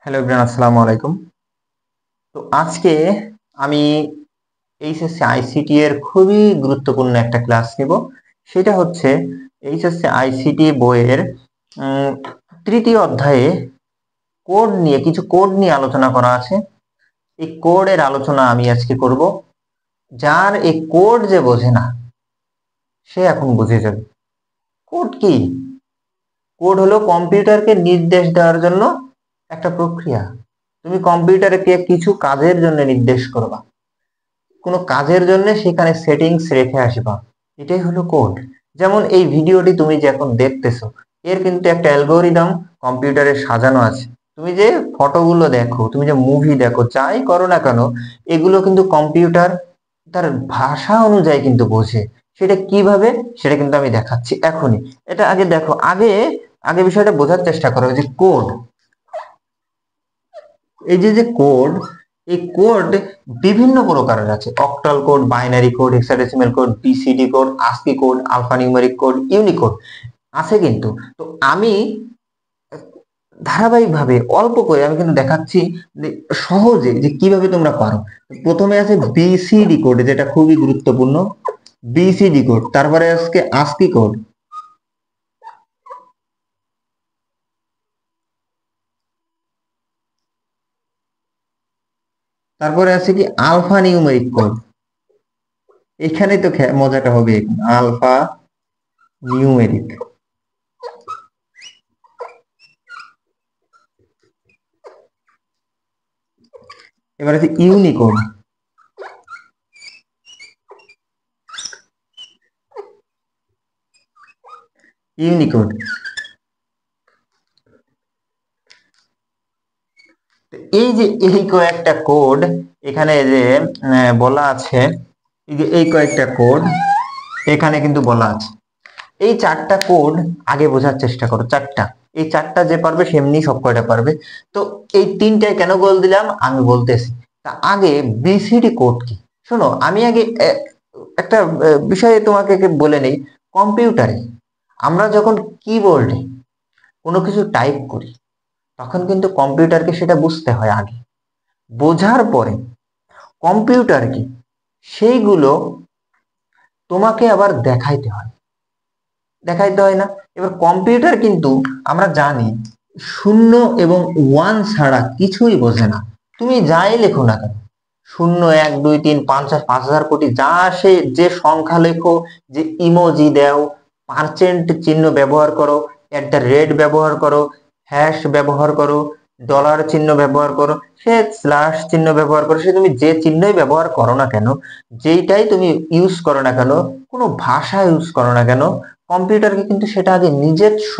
Hello everyone, আসসালামু আলাইকুম। তো আজকে আমি এইচএসসি আইসিটি এর খুবই গুরুত্বপূর্ণ একটা ক্লাস নেব। সেটা হচ্ছে এইচএসসি আইসিটি বইয়ের তৃতীয় অধ্যায়ে কিছু কোড নিয়ে আলোচনা করা আছে। এই কোডের আলোচনা আমি আজকে করব। যার এই কোড যে বোঝে না সে এখন বুঝে যাবে। কোড কি? কোড হলো কম্পিউটারকে নির্দেশ দেওয়ার জন্য একটা প্রক্রিয়া। তুমি কম্পিউটারকে কিছু কাজের জন্য নির্দেশ করবা, কোনো কাজের জন্য সেখানে সেটিংস রেখে আসবা, এটাই হলো কোড। যেমন এই ভিডিওটি তুমি যে এখন দেখতেছো, এর কিন্তু একটা অ্যালগোরিদম কম্পিউটারে সাজানো আছে। তুমি যে ফটোগুলো দেখো, তুমি যে মুভি দেখো, যাই করো না কেন, এগুলো কিন্তু কম্পিউটার তার ভাষা অনুযায়ী কিন্তু বোঝে। সেটা কিভাবে, সেটা কিন্তু আমি দেখাচ্ছি এখনই। এটা আগে দেখো, আগে আগে বিষয়টা বোঝার চেষ্টা করো যে কোড, এই যে যে কোড, এই কোড বিভিন্ন প্রকারের আছে। Octal code, binary code, hexadecimal code, BCD code, ASCII code, alphanumeric code, Unicode আছে কিন্তু। তো আমি ধারাবাহিকভাবে অল্প করে আমি কিন্তু দেখাচ্ছি যে সহজে যে কিভাবে তোমরা পারো। প্রথমে আছে বিসিডি কোড, যেটা খুবই গুরুত্বপূর্ণ। বিসিডি কোড, তারপরে আজকে আস্কি কোড, তারপরে আছে কি আলফা নিউমেরিক কোড। এখানেই তো মজাটা হবে, আলফা নিউমেরিক। এবার আছে ইউনিকোড। ইউনিকোড, এই যে এই কয়েকটা কোড এখানে যে বলা আছে, এই যে এই কয়েকটা কোড এখানে কিন্তু বলা আছে। এই চারটা কোড আগে বোঝার চেষ্টা করো। চারটা, এই চারটা যে পারবে সেমনি সব কয়টা পারবে। তো এই তিনটায় কেন গোল দিলাম আমি বলতেছি। তা আগে বিসিডি কোড কি শোনো। আমি আগে একটা বিষয়ে তোমাকে বলে নেই। কম্পিউটারে আমরা যখন কিবোর্ডে কোনো কিছু টাইপ করি, তখন কিন্তু কম্পিউটারকে সেটা বুঝতে হয় আগে। বোঝার পরে কম্পিউটার কি সেইগুলো তোমাকে আবার দেখাইতে হয় না? এবার কম্পিউটার কিন্তু আমরা জানি শূন্য এবং ওয়ান ছাড়া কিছুই বোঝে না। তুমি যাই লেখো না কেন, শূন্য, এক, দুই, তিন, পাঁচ, আর 5,000 কোটি যা আসে, যে সংখ্যা লেখো, যে ইমোজি দাও, পার্সেন্ট চিহ্ন ব্যবহার করো, এট দ্য রেট ব্যবহার করো, হ্যাশ ব্যবহার করো, ডলার চিহ্ন ব্যবহার করো, সে স্ল্যাশ চিহ্ন ব্যবহার করো, সে তুমি যে চিহ্নই ব্যবহার করো না কেন, যেইটাই তুমি ইউজ করো না কেন, কোনো ভাষা ইউজ করো না কেন, কম্পিউটারকে কিন্তু সেটা আগে নিজস্ব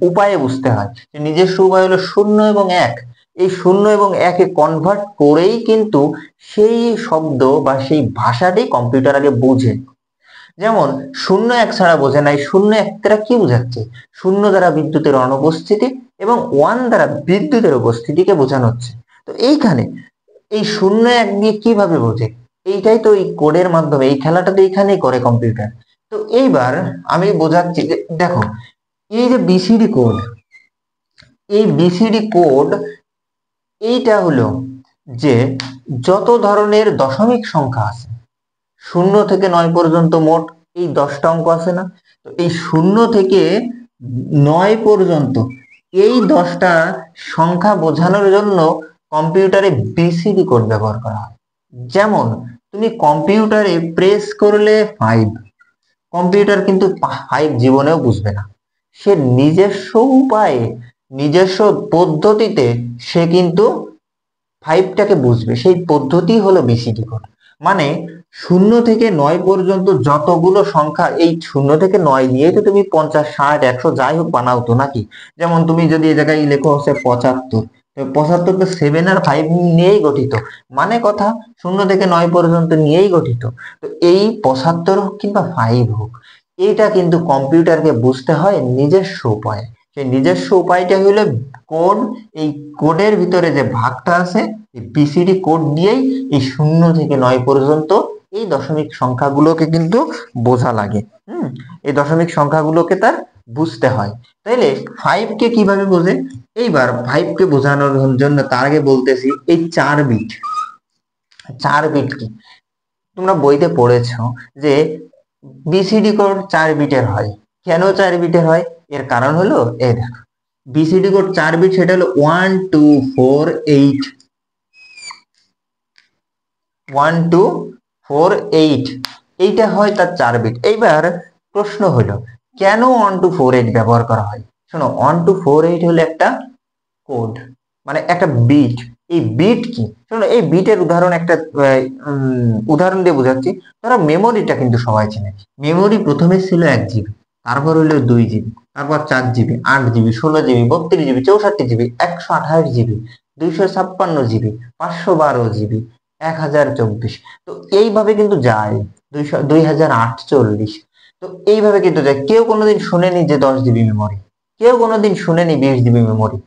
উপায়ে বুঝতে হয়। নিজস্ব উপায় হলো শূন্য এবং এক। এই শূন্য এবং একে কনভার্ট করেই কিন্তু সেই শব্দ বা সেই ভাষাটি কম্পিউটার আগে বোঝে। যেমন শূন্য এক ছাড়া বোঝে নাই, শূন্য এক দ্বারা কি বোঝাচ্ছে? শূন্য দ্বারা বিদ্যুতের অনুপস্থিতি এবং ওয়ান দ্বারা বিদ্যুতের উপস্থিতিকে বোঝানো হচ্ছে। তো এইখানে এই শূন্য এক দিয়ে কিভাবে বোঝে, এইটাই তো এই কোডের মাধ্যমে, এই খেলাটা তো এইখানেই করে কম্পিউটার। তো এইবার আমি বোঝাচ্ছি যে দেখো, এই যে বিসিডি কোড, এই বিসিডি কোড এইটা হলো যে যত ধরনের দশমিক সংখ্যা আছে, শূন্য থেকে 9 পর্যন্ত মোট এই 10টা অঙ্ক আছে না? তো এই শূন্য থেকে 9 পর্যন্ত এই 10টা সংখ্যা বোঝানোর জন্য কম্পিউটারে বিসিডি কোড ব্যবহার করা হয়। যেমন তুমি কম্পিউটারে প্রেস করলে 5, কম্পিউটার কিন্তু 5 জীবনেও বুঝবে না। সে নিজস্ব উপায়ে, নিজস্ব পদ্ধতিতে সে কিন্তু 5টাকে বুঝবে। সেই পদ্ধতি হলো বিসিডি কোড। মানে 0 থেকে 9 পর্যন্ত যতগুলো সংখ্যা, এই 0 থেকে 9 নিয়ে তো তুমি 50, 60, 100 যাই হোক বানাও তো নাকি? যেমন তুমি যদি এই জায়গায় লেখো হচ্ছে 75, 75 তো 7 আর 5 নিয়েই গঠিত। মানে কথা, 0 থেকে 9 পর্যন্ত নিয়েই গঠিত। তো এই 75 হোক কিংবা 5 হোক, এইটা কিন্তু কম্পিউটারকে বুঝতে হয় নিজস্ব উপায়ে। সেই নিজস্ব উপায়টা হলো কোড। এই কোডের ভিতরে যে ভাগটা আছে, এই বিসিডি কোড দিয়েই এই 0 থেকে 9 পর্যন্ত এই দশমিক সংখ্যাগুলোকে কিন্তু বোঝা লাগে। এই দশমিক সংখ্যাগুলোকে তার বুঝতে হয়। তাইলে 5 কে কিভাবে বোঝে? এইবার 5 কে বোঝানোর জন্য তার আগে বলতেছি এই 4 বিট। 4 বিট কি তোমরা বইতে পড়েছো যে বিসিডি কোড 4 বিটের হয়। কেন 4 বিটের হয়? এর কারণ হলো এই দেখো, বিসিডি কোড 4 বিট, সেটা হলো 1 2 4 8। 1 2 4 8 এইটা হয় তার 4 বিট। এইবার প্রশ্ন হলো কেন 1 2 4 8 ব্যবহার করা হয়? শোনো, 1 2 4 8 হলো একটা কোড, মানে একটা বিট। এই বিট কি? শোনো, এই বিটের উদাহরণ একটা উদাহরণ দিয়ে বোঝাচ্ছি। ধরো মেমোরিটা কিন্তু সবাই চেনে। মেমোরি প্রথমে ছিল 1 জিবি, তারপর হলো 2 জিবি, তারপর 4 GB, 8 GB, 16 GB, 32 GB, 64 GB, 128 GB, 256 GB, 512 GB, 1024। তো এইভাবে কিন্তু যায় 2048। তো এইভাবে কিন্তু যায়। কেউ কোনোদিন শুনেনি যে 10 জিবি মেমোরি, কেউ কোনোদিন শুনেনি 20 জিবি মেমোরি।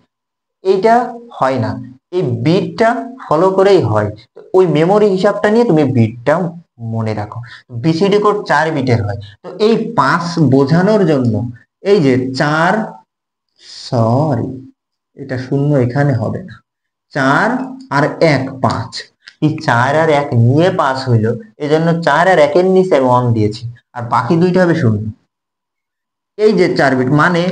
এইটা হয় না, এই বিটটা ফলো করেই হয়। তো ওই মেমোরি হিসাবটা নিয়ে তুমি বিটটা মনে রাখো। বিসিডি কোড 4 বিটের হয়। তো এই 5 বোঝানোর জন্য এই যে 4, সরি এটা শূন্য এখানে হবে না, 4 আর 1 5, এই 4 আর 1 নিয়ে 5 হইলো, এই জন্য 4 আর 1 এর নিচে আমি 1 দিয়েছি, আর বাকি দুইটা হবে শূন্য। এই যে 4 বিট মানে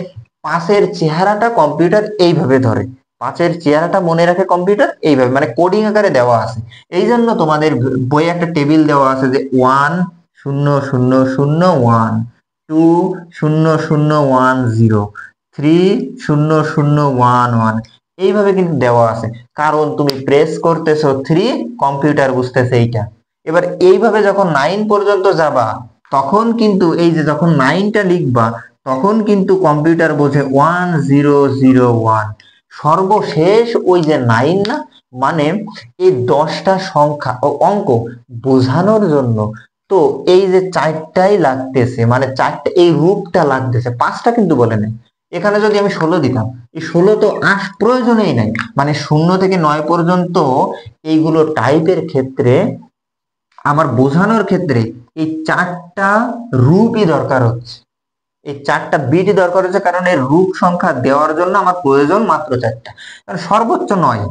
5-এর চেহারাটা কম্পিউটার এইভাবে ধরে, 5-এর চেহারাটা মনে রাখে কম্পিউটার এইভাবে, মানে কোডিং আকারে দেওয়া আছে। এই জন্য তোমাদের বইয়ে একটা টেবিল দেওয়া আছে যে 1 0 0 0 1, 2 0 0 1 0, 3 0 0 1 1, এইভাবে কিন্তু দেওয়া আছে। কারণ তুমি প্রেস করতেছো 3, কম্পিউটার বুঝতেছে এইটা। এবার এইভাবে যখন 9 পর্যন্ত যাবা, তখন কিন্তু এই যে যখন 9টা লিখবা, তখন কিন্তু কম্পিউটার বোঝে 1001। সর্বশেষ ওই যে 9 না, মানে এই 10টা সংখ্যা ও অঙ্ক বোঝানোর জন্য তো এই যে 4টাই লাগতেছে, মানে 4টা এই রূপটা লাগতেছে, 5টা কিন্তু বলে নাই। এখানে যদি আমি 16 দিতাম, এই 16 তো প্রয়োজনেই নাই। মানে 0 থেকে 9 পর্যন্ত এইগুলো টাইপের ক্ষেত্রে, আমার বোঝানোর ক্ষেত্রে এই 4টা রূপই দরকার হচ্ছে, এই 4টা বিট দরকার হচ্ছে। কারণ এর রূপ সংখ্যা দেওয়ার জন্য আমার প্রয়োজন মাত্র 4টা, কারণ সর্বোচ্চ 9।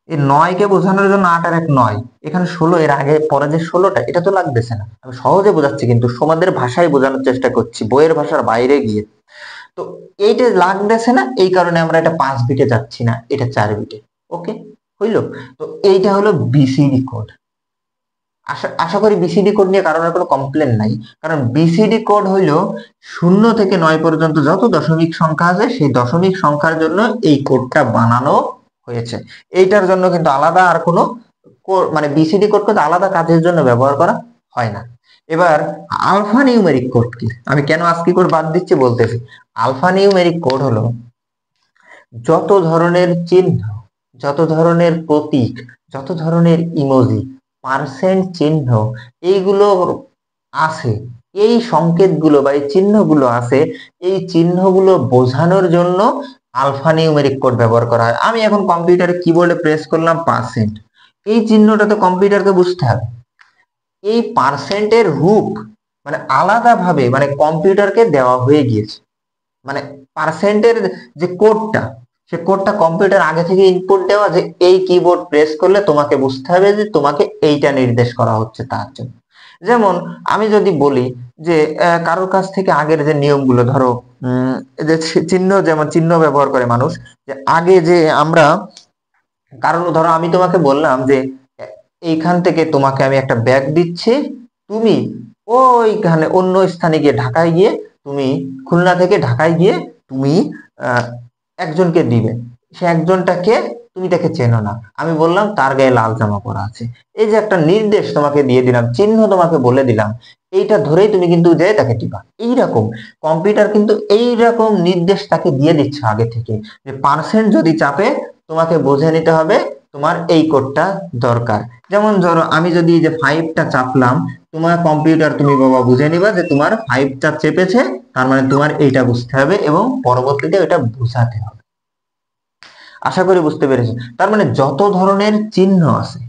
এই 9কে বোঝানোর জন্য 8 আর 1 9, এখানে 16, এর আগে পরে যে 16টা এটা তো লাগতেছে না। আমি সহজে বোঝাচ্ছি, কিন্তু তোমাদের ভাষায় বোঝানোর চেষ্টা করছি, বইয়ের ভাষার বাইরে গিয়ে। তো এইটা লাগতেছে না, এই কারণে আমরা এটা 5 বিটে যাচ্ছি না, এটা 4 বিটে। ওকে, হইলো? তো এইটা হলো বিসিডি কোড। আশা আশা করি বিসিডি কোড নিয়ে কারোর কোনো কমপ্লেন নাই। কারণ বিসিডি কোড হইলো 0 থেকে 9 পর্যন্ত যত দশমিক সংখ্যা আছে, সেই দশমিক সংখ্যার জন্য এই কোডটা বানানো হয়েছে। এইটার জন্য কিন্তু আলাদা আর কোনো মানে বিসিডি কোড কিন্তু আলাদা কাজের জন্য ব্যবহার করা হয় না। এবার আলফা নিউমেরিক কোড কি? আমি কেন আস্কি কোড বাদ দিচ্ছি বলতেছি। আলফা নিউমেরিক কোড হলো যত ধরনের চিহ্ন, যত ধরনের প্রতীক, যত ধরনের ইমোজি, পার্সেন্ট চিহ্ন এইগুলো আছে, এই সংকেতগুলো বা এই চিহ্নগুলো আছে, এই চিহ্নগুলো বোঝানোর জন্য আলফা নিউমেরিক কোড ব্যবহার করা হয়। আমি এখন কম্পিউটারে কিবোর্ডে প্রেস করলাম পার্সেন্ট, এই চিহ্নটা তো কম্পিউটারকে বুঝতে হবে। এই পার্সেন্টের রূপ মানে আলাদাভাবে মানে কম্পিউটারকে দেওয়া হয়ে গিয়েছে। মানে পার্সেন্টের যে কোডটা, সে কোডটা কম্পিউটার আগে থেকে ইনপুট দেওয়া, যে এই কিবোর্ড প্রেস করলে তোমাকে বুঝতে হবে যে তোমাকে এইটা নির্দেশ করা হচ্ছে তার জন্য। যেমন আমি যদি বলি যে কারোর কাছ থেকে আগের যে নিয়মগুলো, ধরো যে চিহ্ন, যেমন চিহ্ন ব্যবহার করে মানুষ, যে আগে যে আমরা, কারণ ধরো আমি তোমাকে বললাম যে এইখান থেকে তোমাকে আমি একটা ব্যাগ দিচ্ছি, তুমি ওইখানে অন্য স্থানে গিয়ে, ঢাকায় গিয়ে তুমি, খুলনা থেকে ঢাকায় গিয়ে তুমি আহ, একজনকে দিবে। সে একজনটাকে তুমি তাকে চেনো না, আমি বললাম তার গায়ে লাল জামা পরা আছে। এই যে একটা নির্দেশ তোমাকে দিয়ে দিলাম, চিহ্ন তোমাকে বলে দিলাম, এইটা ধরেই তুমি কিন্তু যে তাকে টিপা। এইরকম কম্পিউটার কিন্তু এইরকম নির্দেশ তাকে দিয়ে দিচ্ছে আগে থেকে, যে পার্সেন্ট যদি চাপে তোমাকে বুঝে নিতে হবে তোমার এই কোডটা দরকার। যেমন ধরো আমি যদি এই যে 5টা চাপলাম, তোমার কম্পিউটার তুমি বাবা বুঝে নিবা যে তোমার 5টা চেপেছে, তার মানে তোমার এইটা বুঝতে হবে এবং পরবর্তীতে ওইটা বোঝাতে হবে। আশা করি বুঝতে পেরেছি। তার মানে যত ধরনের চিহ্ন আছে,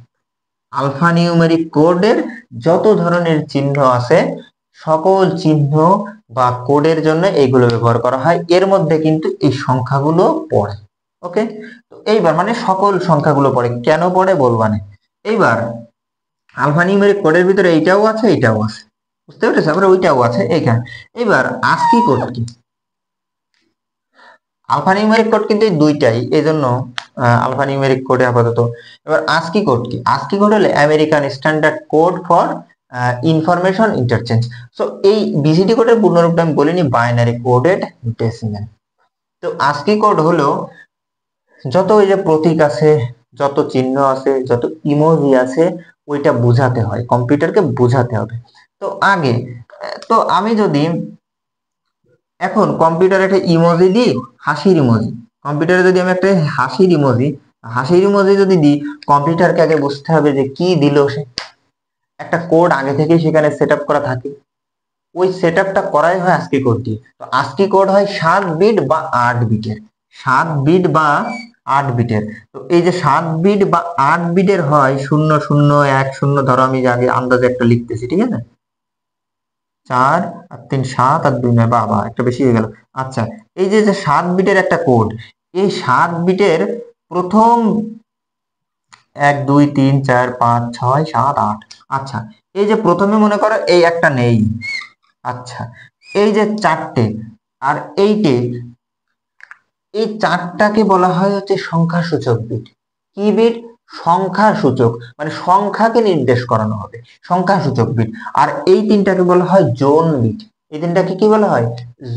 আলফা নিউমেরিক কোডের যত ধরনের চিহ্ন আছে, সকল চিহ্ন বা কোডের জন্য এইগুলো ব্যবহার করা হয়, এর মধ্যে কিন্তু এই সংখ্যাগুলো পড়ে। ওকে, তো এইবার মানে সকল সংখ্যাগুলো পড়ে, কেন পড়ে বলবানে। এইবার আলফানিউমেরিক কোডের ভিতরে এইটাও আছে, এইটাও আছে, বুঝতে পেরেছো, আবার ওইটাও আছে এইখানে। এবার আস্কি কোড কি? আলফানিউমেরিক কোড কিন্তু এই দুইটাই, এই জন্য আলফানিউমেরিক কোডে আপাতত। এবার আস্কি কোড কি? আস্কি কোড হলো American standard code for information interchange. So এই বিসিডি কোডের পূর্ণরূপটা আমি বলিনি, বাইনারি কোডেড ডেসিমেল। তো আস্কি কোড হলো যত ওই যে প্রতীক আছে, যত চিহ্ন আছে, যত ইমোজি আছে, ওইটা বোঝাতে হয়, কম্পিউটারকে বোঝাতে হবে। তো আগে তো আমি যদি এখন কম্পিউটারে একটা ইমোজি দিই, হাসির ইমোজি, কম্পিউটারে যদি আমি একটা হাসির ইমোজি যদি দিই, কম্পিউটারকে আগে বুঝতে হবে যে কি দিল সে। একটা কোড আগে থেকেই সেখানে সেট আপ করা থাকে, ওই সেট আপটা করাই হয় আস্কি কোড দিয়ে। তো আস্কি কোড হয় 7 বিট বা 8 বিটের, 7 বিট বা 8 বিটের। তো এই যে 7 বিট বা 8 বিটের হয় 0010, ধরো আমি আগে আন্দাজে একটা লিখতেছি, ঠিক আছে, 4 আর 3 7 আর 2 9, বাবা একটা বেশি হয়ে গেল। আচ্ছা, এই যে যে 7 বিটের একটা কোড, এই 7 বিটের প্রথম 1 2 3 4 5 6 7 8। আচ্ছা, এই যে প্রথমে মনে করো এই একটা নেই, আচ্ছা, এই যে 4টে আর এইটে, এই 4টাকে বলা হয় হচ্ছে সংখ্যাসূচক বিট। কি বিট? সংখ্যাসূচক, মানে সংখ্যাকে নির্দেশ করানো হবে, সংখ্যাসূচক বিট। আর এই 3টাকে বলা হয় জোন বিট। এই 3টাকে কি বলা হয়?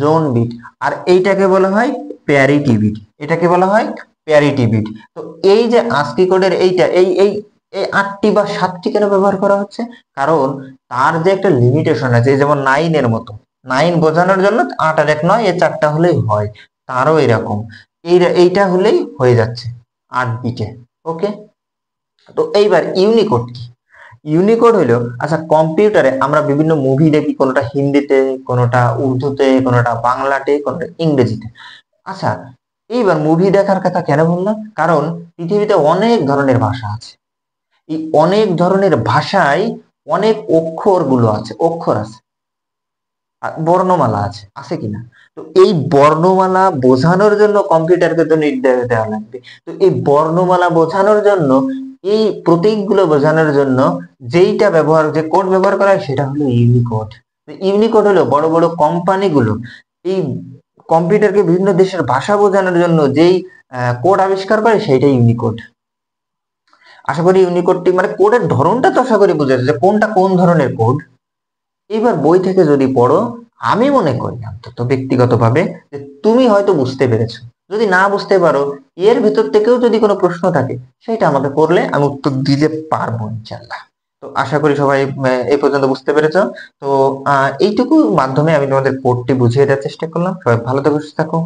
Zone bit. আর এইটাকে বলা হয় প্যারিটি বিট, এটাকে বলা হয় প্যারিটি বিট। তো এই যে আস্কি কোডের এইটা এই এই এই 8টি বা 7টি কেন ব্যবহার করা হচ্ছে? কারণ তার যে একটা লিমিটেশন আছে, যেমন 9 এর মতো, 9 বোঝানোর জন্য 8 আর 1 9, এই 4টা হলেই হয়, তারও এরকম এইটা হলেই হয়ে যাচ্ছে 8 বিটে। ওকে, তো এইবার ইউনিকোড কি? ইউনিকোড হলো, আচ্ছা, কম্পিউটারে আমরা বিভিন্ন মুভি দেখি, কোনোটা হিন্দিতে, কোনোটা উর্দুতে, কোনোটা বাংলাতে, কোনোটা ইংরেজিতে। আচ্ছা, এইবার মুভি দেখার কথা কেন বললাম? কারণ পৃথিবীতে অনেক ধরনের ভাষা আছে, এই অনেক ধরনের ভাষায় অনেক অক্ষর আছে, আর বর্ণমালা আছে, আছে কিনা? তো এই বর্ণমালা বোঝানোর জন্য কম্পিউটারকে তো নির্দেশ দেওয়া লাগবে। তো এই বর্ণমালা বোঝানোর জন্য, এই প্রতীকগুলো বোঝানোর জন্য যে কোড ব্যবহার করা হয় সেটা হলো ইউনিকোড। ইউনিকোড হলো বড় বড় কোম্পানিগুলো এই কম্পিউটারকে বিভিন্ন দেশের ভাষা বোঝানোর জন্য যেই কোড আবিষ্কার করে, সেইটাই ইউনিকোড। আশা করি ইউনিকোডটি মানে কোডের ধরনটা তো আশা করি বুঝেছে যে কোনটা কোন ধরনের কোড। এবার বই থেকে যদি পড়ো, আমি মনে করি অন্তত ব্যক্তিগতভাবে যে তুমি হয়তো বুঝতে পেরেছো। যদি না বুঝতে পারো, এর ভিতর থেকেও যদি কোনো প্রশ্ন থাকে, সেটা আমাকে করলে আমি উত্তর দিতে পারবো ইনশাল্লাহ। তো আশা করি সবাই এই পর্যন্ত বুঝতে পেরেছো। তো এইটুকু মাধ্যমে আমি তোমাদের কোডটি বুঝিয়ে দেওয়ার চেষ্টা করলাম। সবাই ভালো থাকো, সুস্থ থাকো।